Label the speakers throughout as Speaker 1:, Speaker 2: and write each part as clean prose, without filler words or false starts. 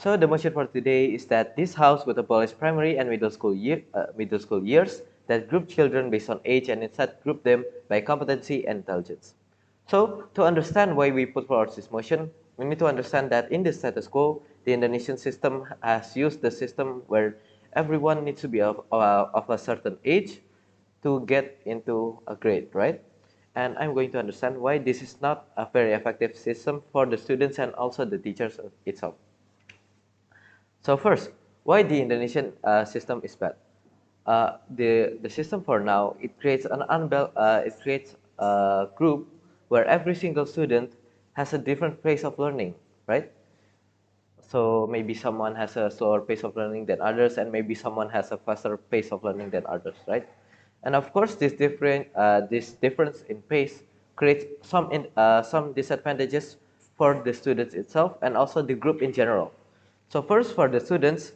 Speaker 1: So the motion for today is that this house would abolish primary and middle school years that group children based on age and instead group them by competency and intelligence. So to understand why we put forward this motion, we need to understand that in the status quo, the Indonesian system has used the system where everyone needs to be of a certain age to get into a grade, right? And I'm going to understand why this is not a very effective system for the students and also the teachers itself. So first, why the Indonesian system is bad? The system for now, it creates a group where every single student has a different pace of learning, right? So maybe someone has a slower pace of learning than others, and maybe someone has a faster pace of learning than others, right? And of course, this difference in pace creates some disadvantages for the students itself and also the group in general. So first, for the students,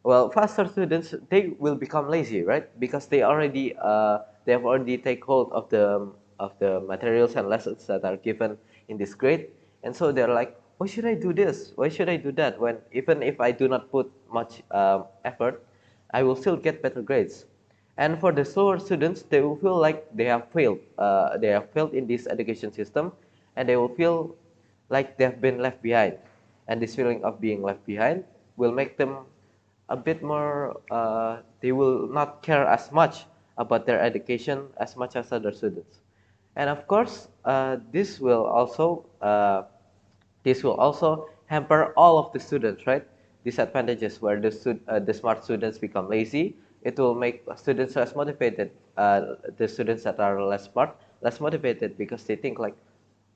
Speaker 1: well, faster students, they will become lazy, right? Because they have already take hold of the materials and lessons that are given in this grade, and so they're like, why should I do this? Why should I do that? When even if I do not put much effort, I will still get better grades. And for the slower students, they will feel like they have failed. They have failed in this education system, and they will feel like they have been left behind. And this feeling of being left behind will make them a bit more. They will not care as much about their education as much as other students. And of course, this will also hamper all of the students, right? Disadvantages where the smart students become lazy. It will make students less motivated. The students that are less smart, less motivated because they think like,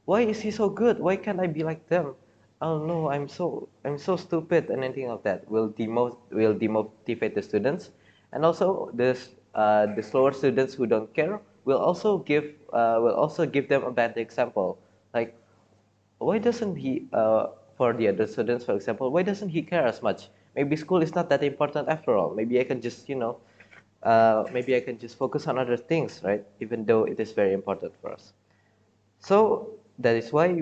Speaker 1: why is he so good? Why can't I be like them? Oh no, I'm so stupid, and anything like that will demotivate the students, and also the slower students who don't care will also give them a bad example. Like, why doesn't he for the other students, for example, why doesn't he care as much? Maybe school is not that important after all. Maybe I can just maybe I can just focus on other things, right? Even though it is very important for us. So that is why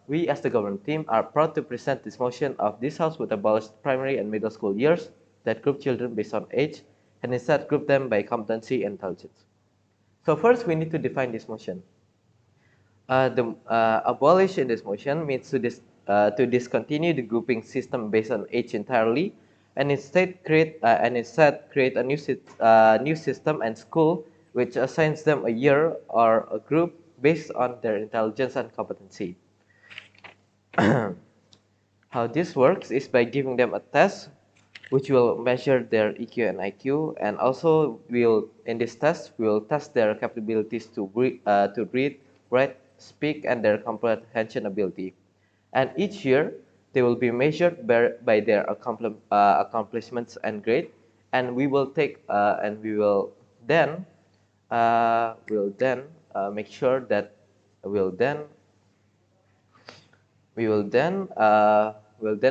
Speaker 1: we as the government team are proud to present this motion of this house would abolish primary and middle school years that group children based on age and instead group them by competency and intelligence. So first we need to define this motion. The abolish in this motion means to discontinue the grouping system based on age entirely, and instead create a new system and school which assigns them a year or a group based on their intelligence and competency. How this works is by giving them a test which will measure their EQ and IQ, and also in this test we will test their capabilities to read, write, speak, and their comprehension ability. And each year they will be measured by their accomplishments and grade, and we will make sure that we'll then we will then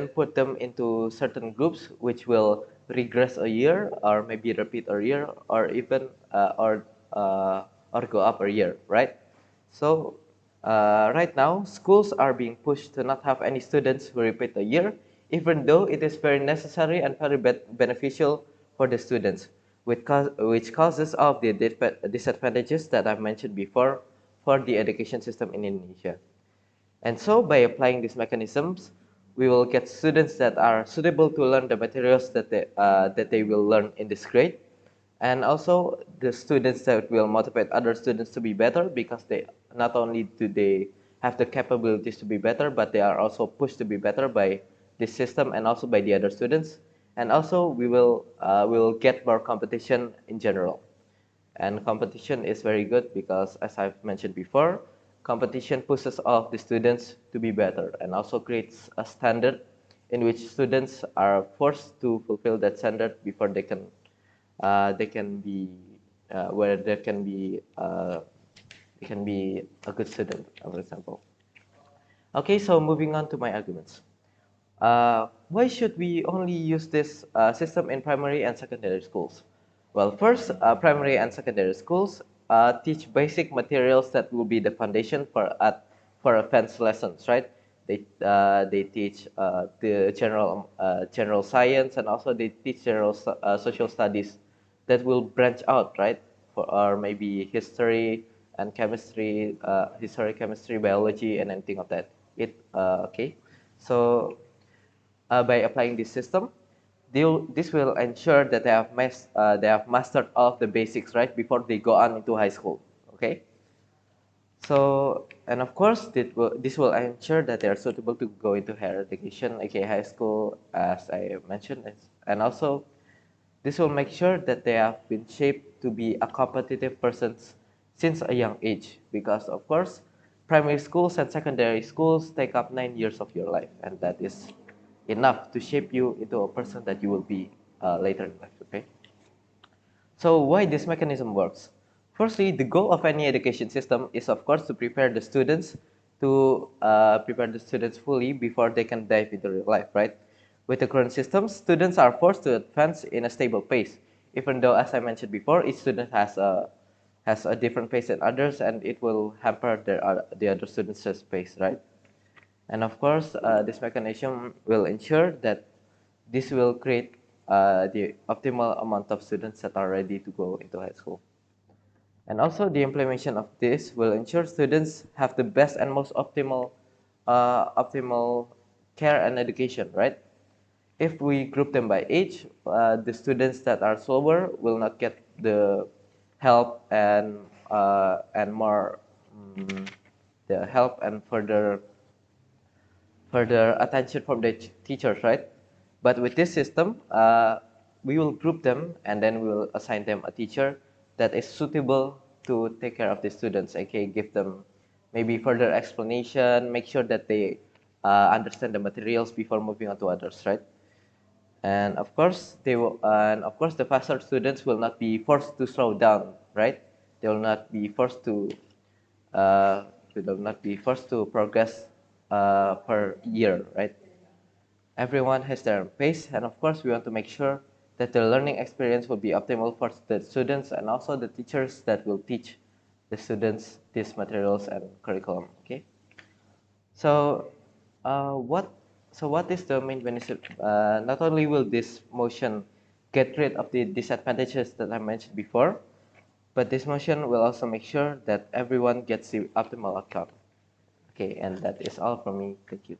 Speaker 1: put them into certain groups which will regress a year or maybe repeat a year or even or go up a year, right? So right now schools are being pushed to not have any students who repeat a year, even though it is very necessary and very beneficial for the students, which causes all of the disadvantages that I've mentioned before for the education system in Indonesia. And so by applying these mechanisms, we will get students that are suitable to learn the materials that they will learn in this grade. And also the students that will motivate other students to be better, because they not only do they have the capabilities to be better, but they are also pushed to be better by this system and also by the other students. And also we will get more competition in general. And competition is very good because, as I've mentioned before, competition pushes all of the students to be better and also creates a standard in which students are forced to fulfill that standard before they can be where they can be a good student, for example. Okay, so moving on to my arguments. Why should we only use this system in primary and secondary schools? Well, first, primary and secondary schools teach basic materials that will be the foundation for advanced lessons, right? They teach the general science, and also they teach social studies that will branch out, right? Or maybe history and chemistry, chemistry, biology, and anything of that. Okay. So by applying this system, this will ensure that they have mastered all of the basics, right, before they go on into high school. Okay. So, and of course, this will ensure that they are suitable to go into higher education, aka high school, as I mentioned, and also this will make sure that they have been shaped to be a competitive persons since a young age, because of course, primary schools and secondary schools take up 9 years of your life, and that is enough to shape you into a person that you will be later in life. Okay. So why this mechanism works? Firstly, the goal of any education system is, of course, to prepare the students fully before they can dive into real life, right? With the current system, students are forced to advance in a stable pace, even though, as I mentioned before, each student has a different pace than others, and it will hamper the other students' pace, right? And of course, this mechanism will ensure that this will create the optimal amount of students that are ready to go into high school. And also, the implementation of this will ensure students have the best and most optimal care and education, right? If we group them by age, the students that are slower will not get the help and more the help and further attention from the teachers, right? But with this system, we will group them and then we will assign them a teacher that is suitable to take care of the students. Okay, give them maybe further explanation, make sure that they understand the materials before moving on to others, right? And of course, the faster students will not be forced to slow down, right? They will not be forced to uh, progress per year, right? Everyone has their own pace, and of course, we want to make sure that the learning experience will be optimal for the students and also the teachers that will teach the students these materials and curriculum. Okay, so uh, what what is the main benefit? Not only will this motion get rid of the disadvantages that I mentioned before, but this motion will also make sure that everyone gets the optimal outcome. Okay, and that is all from me. Thank you.